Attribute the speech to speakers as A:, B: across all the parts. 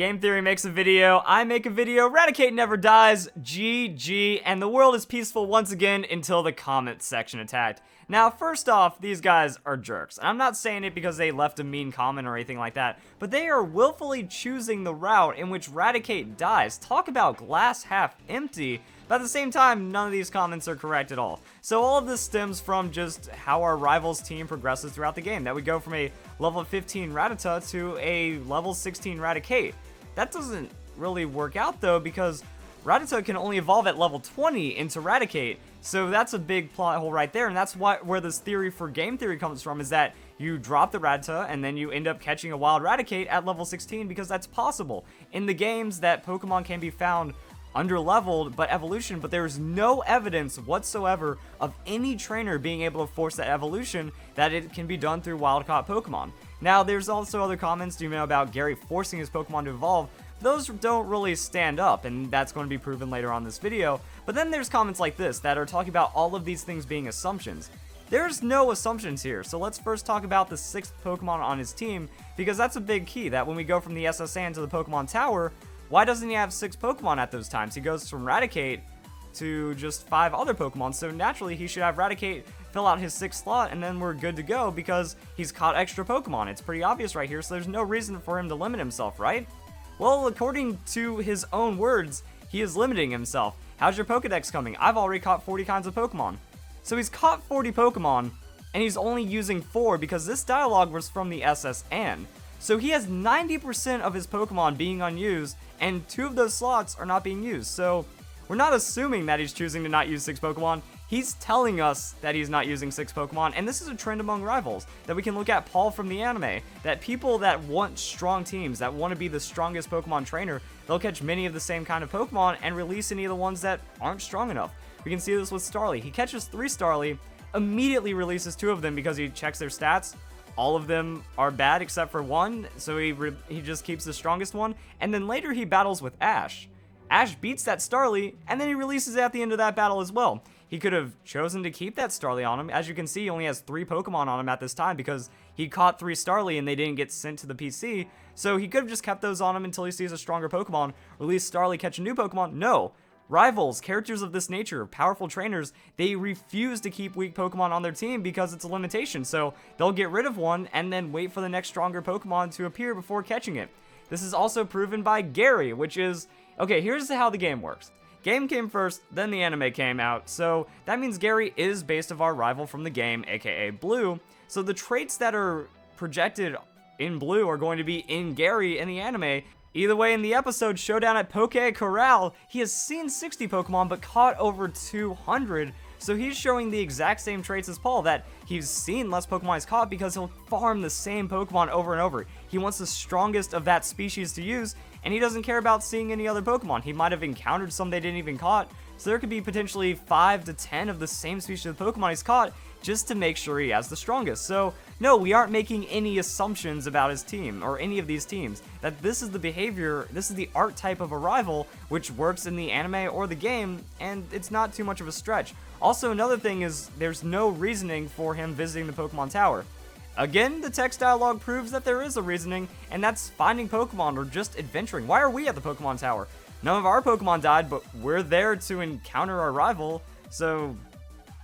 A: Game Theory makes a video, I make a video, Raticate never dies, GG, and the world is peaceful once again until the comment section attacked. Now, first off, these guys are jerks. And I'm not saying it because they left a mean comment or anything like that, but they are willfully choosing the route in which Raticate dies. Talk about glass half empty, but at the same time, none of these comments are correct at all. So all of this stems from just how our rival's team progresses throughout the game, that we go from a level 15 Rattata to a level 16 Raticate. That doesn't really work out though, because Rattata can only evolve at level 20 into Raticate, so that's a big plot hole right there, and that's where this theory for Game Theory comes from, is that you drop the Rattata and then you end up catching a wild Raticate at level 16, because that's possible. In the games, that Pokemon can be found under-leveled but evolution, but there's no evidence whatsoever of any trainer being able to force that evolution, that it can be done through wild-caught Pokemon. Now, there's also other comments, about Gary forcing his Pokemon to evolve. Those don't really stand up, and that's going to be proven later on in this video. But then there's comments like this that are talking about all of these things being assumptions. There's no assumptions here, so let's first talk about the 6th Pokemon on his team, because that's a big key, that when we go from the SS Sand to the Pokemon Tower, why doesn't he have 6 Pokemon at those times? He goes from Raticate to just 5 other Pokemon, so naturally he should have Raticate fill out his 6th slot, and then we're good to go because he's caught extra Pokemon. It's pretty obvious right here, so there's no reason for him to limit himself, right? Well, according to his own words, he is limiting himself. How's your Pokedex coming? I've already caught 40 kinds of Pokemon. So he's caught 40 Pokemon, and he's only using 4 because this dialogue was from the SS Anne. So he has 90% of his Pokemon being unused, and 2 of those slots are not being used. So we're not assuming that he's choosing to not use 6 Pokemon. He's telling us that he's not using 6 Pokemon, and this is a trend among rivals, that we can look at Paul from the anime, that people that want strong teams, that want to be the strongest Pokemon trainer, they'll catch many of the same kind of Pokemon and release any of the ones that aren't strong enough. We can see this with Starly. He catches 3 Starly, immediately releases 2 of them because he checks their stats. All of them are bad except for 1, so he just keeps the strongest one, and then later he battles with Ash. Ash beats that Starly, and then he releases it at the end of that battle as well. He could have chosen to keep that Starly on him. As you can see, he only has 3 Pokemon on him at this time because he caught 3 Starly and they didn't get sent to the PC. So he could have just kept those on him until he sees a stronger Pokemon, release Starly, catch a new Pokemon. No. Rivals, characters of this nature, powerful trainers, they refuse to keep weak Pokemon on their team because it's a limitation. So they'll get rid of one and then wait for the next stronger Pokemon to appear before catching it. This is also proven by Gary, which is, okay, here's how the game works. Game came first, then the anime came out, so that means Gary is based of our rival from the game, aka Blue, so the traits that are projected in Blue are going to be in Gary in the anime. Either way, in the episode Showdown at Poke Corral, he has seen 60 Pokemon but caught over 200, so he's showing the exact same traits as Paul, that he's seen less Pokemon he's caught because he'll farm the same Pokemon over and over. He wants the strongest of that species to use, and he doesn't care about seeing any other Pokemon. He might have encountered some they didn't even caught, so there could be potentially 5 to 10 of the same species of Pokemon he's caught just to make sure he has the strongest. So no, we aren't making any assumptions about his team or any of these teams. That this is the behavior, this is the archetype of a rival which works in the anime or the game, and it's not too much of a stretch. Also, another thing is there's no reasoning for him visiting the Pokemon Tower. Again, the text dialogue proves that there is a reasoning, and that's finding Pokemon or just adventuring. Why are we at the Pokemon Tower? None of our Pokemon died, but we're there to encounter our rival, so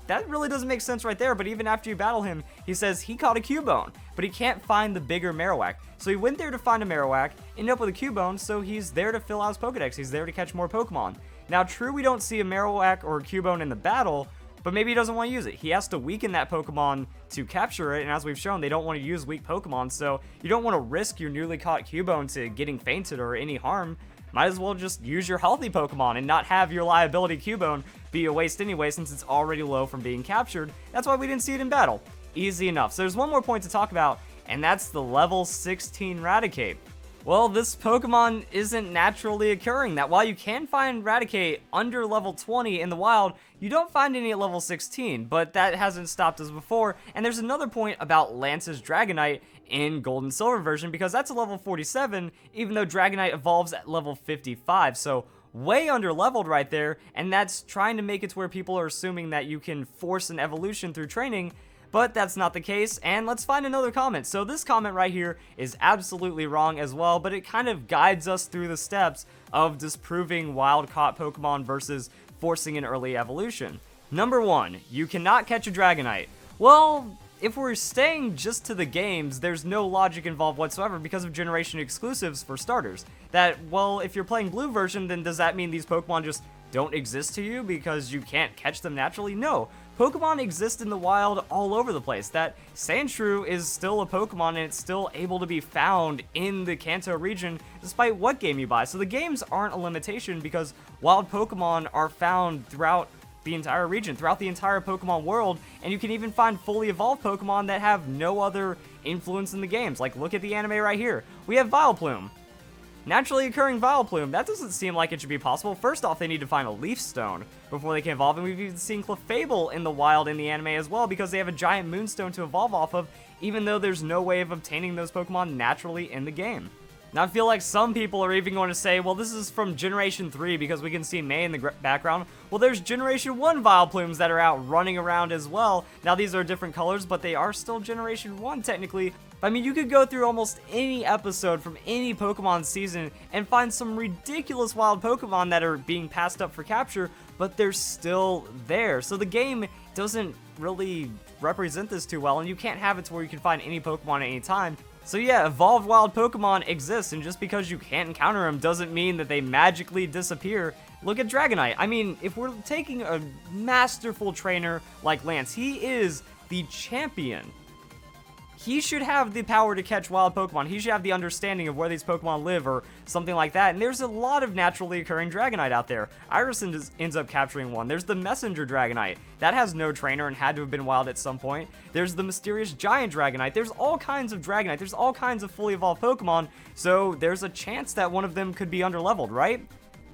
A: that really doesn't make sense right there. But even after you battle him, he says he caught a Cubone, but he can't find the bigger Marowak. So he went there to find a Marowak, ended up with a Cubone, so he's there to fill out his Pokedex. He's there to catch more Pokemon. Now, true, we don't see a Marowak or a Cubone in the battle, but maybe he doesn't want to use it. He has to weaken that Pokemon to capture it, and as we've shown, they don't want to use weak Pokemon, so you don't want to risk your newly caught Cubone to getting fainted or any harm. Might as well just use your healthy Pokemon and not have your liability Cubone be a waste anyway, since it's already low from being captured. That's why we didn't see it in battle. Easy enough. So there's one more point to talk about, and that's the level 16 Raticate. Well, this Pokemon isn't naturally occurring, that while you can find Raticate under level 20 in the wild, you don't find any at level 16, but that hasn't stopped us before. And there's another point about Lance's Dragonite in Gold and Silver version, because that's a level 47, even though Dragonite evolves at level 55, so way under leveled right there, and that's trying to make it to where people are assuming that you can force an evolution through training. But that's not the case, and let's find another comment. So this comment right here is absolutely wrong as well, but it kind of guides us through the steps of disproving wild-caught Pokemon versus forcing an early evolution. Number 1, you cannot catch a Dragonite. Well, if we're staying just to the games, there's no logic involved whatsoever because of generation exclusives for starters. That, well, if you're playing blue version, then does that mean these Pokemon just don't exist to you because you can't catch them naturally? No. Pokemon exist in the wild all over the place. That Sandshrew is still a Pokemon and it's still able to be found in the Kanto region despite what game you buy. So the games aren't a limitation because wild Pokemon are found throughout the entire region, throughout the entire Pokemon world, and you can even find fully evolved Pokemon that have no other influence in the games. Like, look at the anime right here. We have Vileplume. Naturally occurring Vileplume, that doesn't seem like it should be possible. First off, they need to find a Leaf Stone before they can evolve, and we've even seen Clefable in the wild in the anime as well because they have a giant Moonstone to evolve off of, even though there's no way of obtaining those Pokemon naturally in the game. Now, I feel like some people are even going to say, well, this is from Generation 3 because we can see May in the background. Well, there's Generation 1 Vileplumes that are out running around as well. Now, these are different colors, but they are still Generation 1 technically. I mean, you could go through almost any episode from any Pokemon season and find some ridiculous wild Pokemon that are being passed up for capture, but they're still there. So the game doesn't really represent this too well, and you can't have it to where you can find any Pokemon at any time. So yeah, evolved wild Pokemon exist, and just because you can't encounter them doesn't mean that they magically disappear. Look at Dragonite. I mean, if we're taking a masterful trainer like Lance, he is the champion. He should have the power to catch wild Pokemon. He should have the understanding of where these Pokemon live or something like that. And there's a lot of naturally occurring Dragonite out there. Iris ends up capturing one. There's the Messenger Dragonite. That has no trainer and had to have been wild at some point. There's the mysterious Giant Dragonite. There's all kinds of Dragonite. There's all kinds of fully evolved Pokemon. So there's a chance that one of them could be underleveled, right?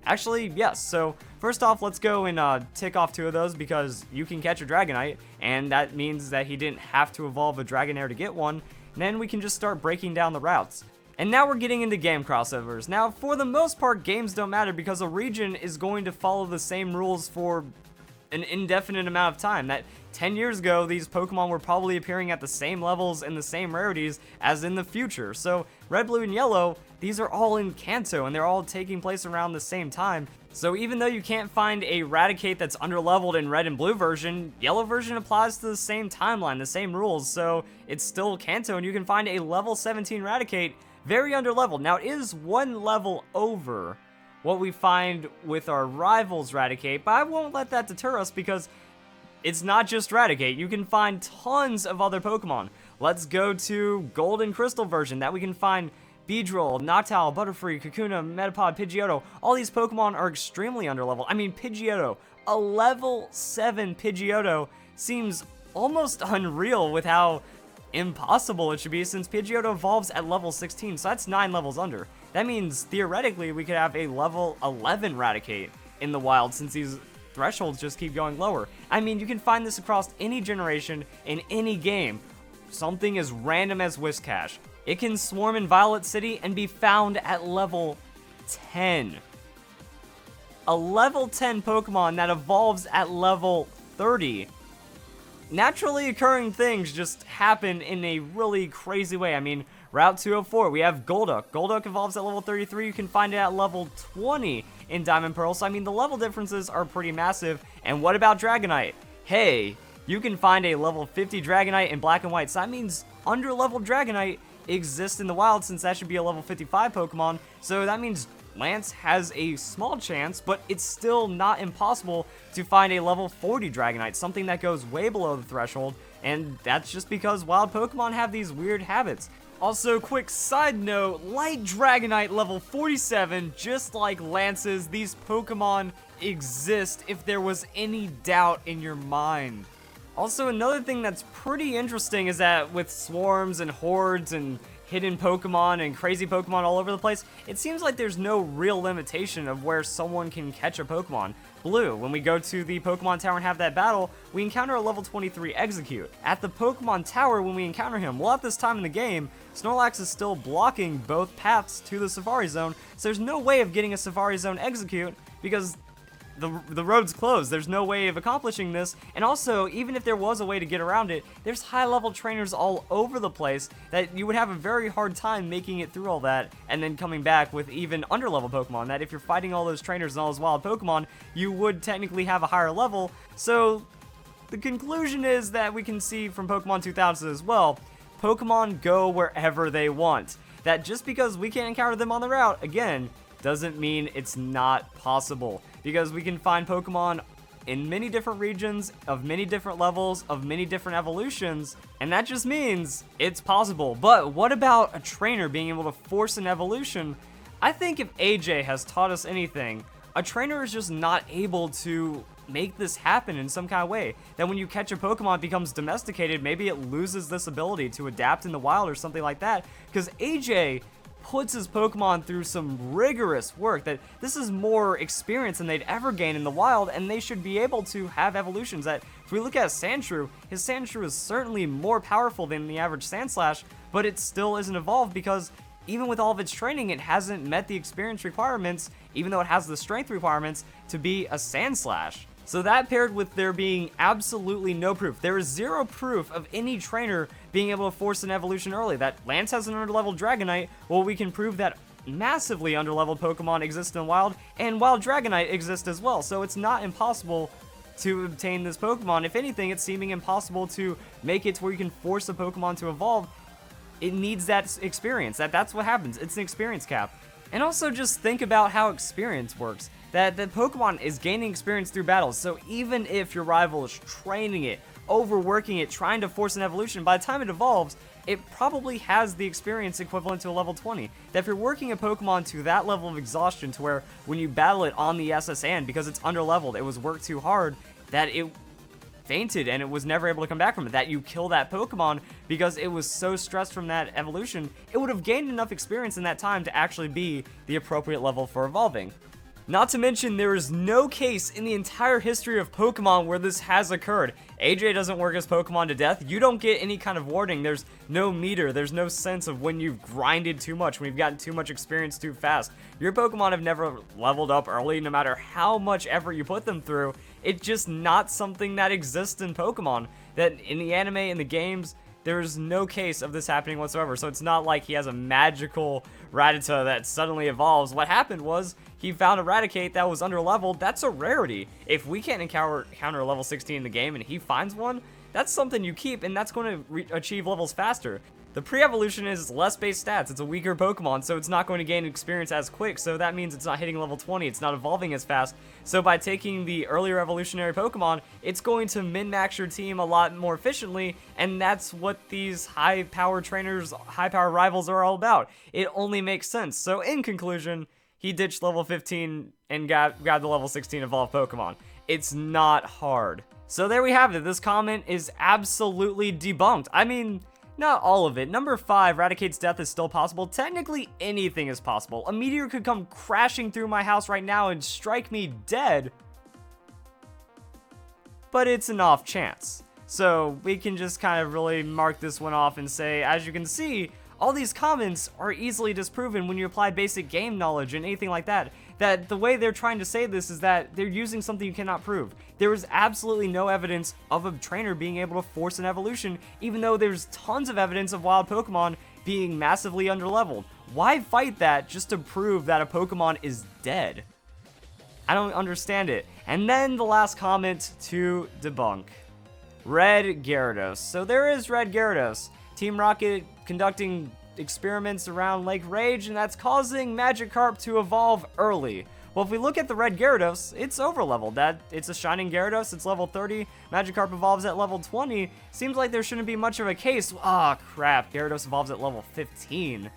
A: Actually, yes. So first off, let's go and tick off 2 of those because you can catch a Dragonite, and that means that he didn't have to evolve a Dragonair to get one. And then we can just start breaking down the routes. And now we're getting into game crossovers. Now, for the most part, games don't matter because a region is going to follow the same rules for an indefinite amount of time. That 10 years ago, these Pokemon were probably appearing at the same levels and the same rarities as in the future. So Red, Blue, and Yellow, these are all in Kanto, and they're all taking place around the same time. So even though you can't find a Raticate that's underleveled in Red and Blue version, Yellow version applies to the same timeline, the same rules, so it's still Kanto, and you can find a level 17 Raticate very underleveled. Now, it is 1 level over what we find with our rivals Raticate, but I won't let that deter us because it's not just Raticate. You can find tons of other Pokemon. Let's go to Gold and Crystal version. That we can find Beedrill, Noctowl, Butterfree, Kakuna, Metapod, Pidgeotto. All these Pokemon are extremely underleveled. I mean, Pidgeotto, a level 7 Pidgeotto seems almost unreal with how impossible it should be since Pidgeotto evolves at level 16, so that's 9 levels under. That means theoretically we could have a level 11 Raticate in the wild since these thresholds just keep going lower. I mean, you can find this across any generation in any game. Something as random as Whiscash. It can swarm in Violet City and be found at level 10. A level 10 Pokemon that evolves at level 30. Naturally occurring things just happen in a really crazy way. I mean, Route 204, we have Golduck. Golduck evolves at level 33. You can find it at level 20 in Diamond Pearl. So, I mean, the level differences are pretty massive. And what about Dragonite? Hey, you can find a level 50 Dragonite in Black and White. So that means under-leveled Dragonite exists in the wild since that should be a level 55 Pokemon. So that means Lance has a small chance, but it's still not impossible to find a level 40 Dragonite, something that goes way below the threshold, and that's just because wild Pokemon have these weird habits. Also, quick side note, Light Dragonite level 47, just like Lance's, these Pokemon exist if there was any doubt in your mind. Also, another thing that's pretty interesting is that with swarms and hordes and hidden Pokemon and crazy Pokemon all over the place, it seems like there's no real limitation of where someone can catch a Pokemon. Blue, when we go to the Pokemon Tower and have that battle, we encounter a level 23 Execute. At the Pokemon Tower, when we encounter him, well, at this time in the game, Snorlax is still blocking both paths to the Safari Zone, so there's no way of getting a Safari Zone Execute because the road's closed. There's no way of accomplishing this. And also, even if there was a way to get around it, there's high-level trainers all over the place that you would have a very hard time making it through all that and then coming back with even under-level Pokemon. That if you're fighting all those trainers and all those wild Pokemon, you would technically have a higher level. So the conclusion is that we can see from Pokemon 2000 as well, Pokemon go wherever they want. That just because we can't encounter them on the route, again, doesn't mean it's not possible. Because we can find Pokemon in many different regions, of many different levels, of many different evolutions, and that just means it's possible. But what about a trainer being able to force an evolution? I think if AJ has taught us anything, a trainer is just not able to make this happen in some kind of way. That when you catch a Pokemon, it becomes domesticated, maybe it loses this ability to adapt in the wild or something like that, because AJ puts his Pokemon through some rigorous work. That this is more experience than they'd ever gain in the wild, and they should be able to have evolutions. That if we look at Sandshrew, his Sandshrew is certainly more powerful than the average Sandslash, but it still isn't evolved because even with all of its training, it hasn't met the experience requirements, even though it has the strength requirements to be a Sandslash. So that paired with there being absolutely no proof, there is zero proof of any trainer being able to force an evolution early. That Lance has an underleveled Dragonite, well, we can prove that massively underleveled Pokemon exist in the wild, and Wild Dragonite exists as well. So it's not impossible to obtain this Pokemon. If anything, it's seeming impossible to make it to where you can force a Pokemon to evolve. It needs that experience. That's what happens. It's an experience cap. And also just think about how experience works. That the Pokemon is gaining experience through battles, so even if your rival is training it, overworking it, trying to force an evolution, by the time it evolves, it probably has the experience equivalent to a level 20. That if you're working a Pokemon to that level of exhaustion to where when you battle it on the SSN, because it's underleveled, it was worked too hard, that it fainted and it was never able to come back from it, that you kill that Pokemon because it was so stressed from that evolution, it would have gained enough experience in that time to actually be the appropriate level for evolving. Not to mention, there is no case in the entire history of Pokemon where this has occurred. AJ doesn't work his Pokemon to death. You don't get any kind of warning. There's no meter. There's no sense of when you've grinded too much, when you've gotten too much experience too fast. Your Pokemon have never leveled up early, no matter how much effort you put them through. It's just not something that exists in Pokemon. That in the anime, in the games, there's no case of this happening whatsoever. So it's not like he has a magical Rattata that suddenly evolves. What happened was he found a Raticate that was underleveled. That's a rarity. If we can't encounter a level 16 in the game and he finds one, that's something you keep, and that's going to achieve levels faster. The pre-evolution is less base stats. It's a weaker Pokemon, so it's not going to gain experience as quick, so that means it's not hitting level 20, it's not evolving as fast. So by taking the earlier evolutionary Pokemon, it's going to min-max your team a lot more efficiently, and that's what these high-power trainers, high-power rivals are all about. It only makes sense. So in conclusion, he ditched level 15 and grabbed the level 16 evolved Pokemon. It's not hard. So there we have it. This comment is absolutely debunked. I mean, not all of it. Number 5, Raticate's death is still possible. Technically, anything is possible. A meteor could come crashing through my house right now and strike me dead. But it's an off chance. So we can just kind of really mark this one off and say, as you can see, all these comments are easily disproven when you apply basic game knowledge and anything like that. That the way they're trying to say this is that they're using something you cannot prove. There is absolutely no evidence of a trainer being able to force an evolution, even though there's tons of evidence of wild Pokemon being massively underleveled. Why fight that just to prove that a Pokemon is dead? I don't understand it. And then the last comment to debunk. Red Gyarados. So there is Red Gyarados. Team Rocket conducting experiments around Lake Rage, and that's causing Magikarp to evolve early. Well, if we look at the Red Gyarados, it's overleveled. It's a Shining Gyarados, it's level 30, Magikarp evolves at level 20. Seems like there shouldn't be much of a case. Ah, crap, Gyarados evolves at level 15.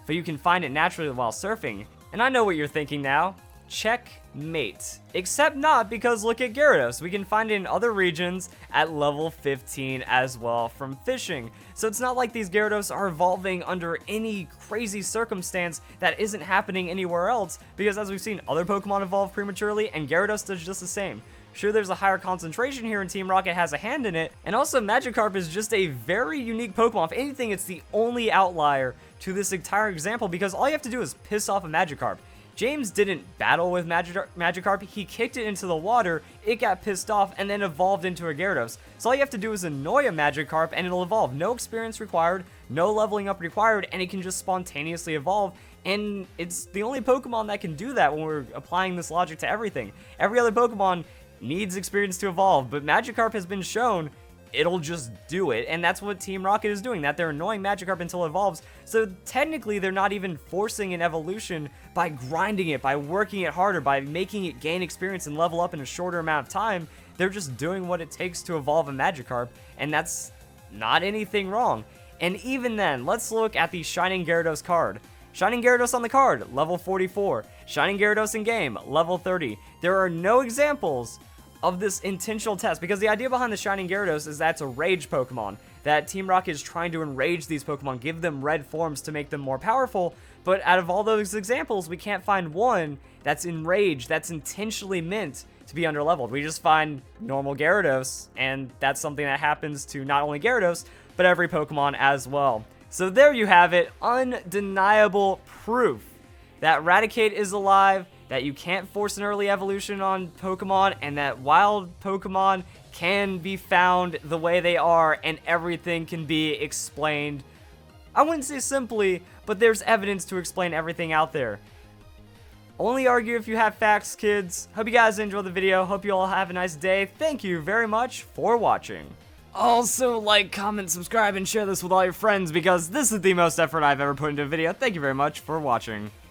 A: But you can find it naturally while surfing. And I know what you're thinking now. Checkmate. Except not, because look at Gyarados. We can find it in other regions at level 15 as well from fishing. So it's not like these Gyarados are evolving under any crazy circumstance that isn't happening anywhere else, because as we've seen, other Pokemon evolve prematurely and Gyarados does just the same. Sure, there's a higher concentration here and Team Rocket has a hand in it, and also Magikarp is just a very unique Pokemon. If anything, it's the only outlier to this entire example, because all you have to do is piss off a Magikarp. James didn't battle with Magikarp, he kicked it into the water, it got pissed off, and then evolved into a Gyarados. So all you have to do is annoy a Magikarp and it'll evolve. No experience required, no leveling up required, and it can just spontaneously evolve. And it's the only Pokemon that can do that when we're applying this logic to everything. Every other Pokemon needs experience to evolve, but Magikarp has been shown it'll just do it, and that's what Team Rocket is doing, that they're annoying Magikarp until it evolves. So technically they're not even forcing an evolution by grinding it, by working it harder, by making it gain experience and level up in a shorter amount of time. They're just doing what it takes to evolve a Magikarp, and that's not anything wrong. And even then, let's look at the Shining Gyarados card. Shining Gyarados on the card, level 44. Shining Gyarados in game, level 30. There are no examples of this intentional test, because the idea behind the Shining Gyarados is that's a rage Pokemon, that Team Rocket is trying to enrage these Pokemon, give them red forms to make them more powerful, but out of all those examples, we can't find one that's enraged, that's intentionally meant to be underleveled. We just find normal Gyarados, and that's something that happens to not only Gyarados, but every Pokemon as well. So there you have it, undeniable proof that Raticate is alive, that you can't force an early evolution on Pokemon, and that wild Pokemon can be found the way they are, and everything can be explained. I wouldn't say simply, but there's evidence to explain everything out there. Only argue if you have facts, kids. Hope you guys enjoyed the video. Hope you all have a nice day. Thank you very much for watching. Also, like, comment, subscribe, and share this with all your friends, because this is the most effort I've ever put into a video. Thank you very much for watching.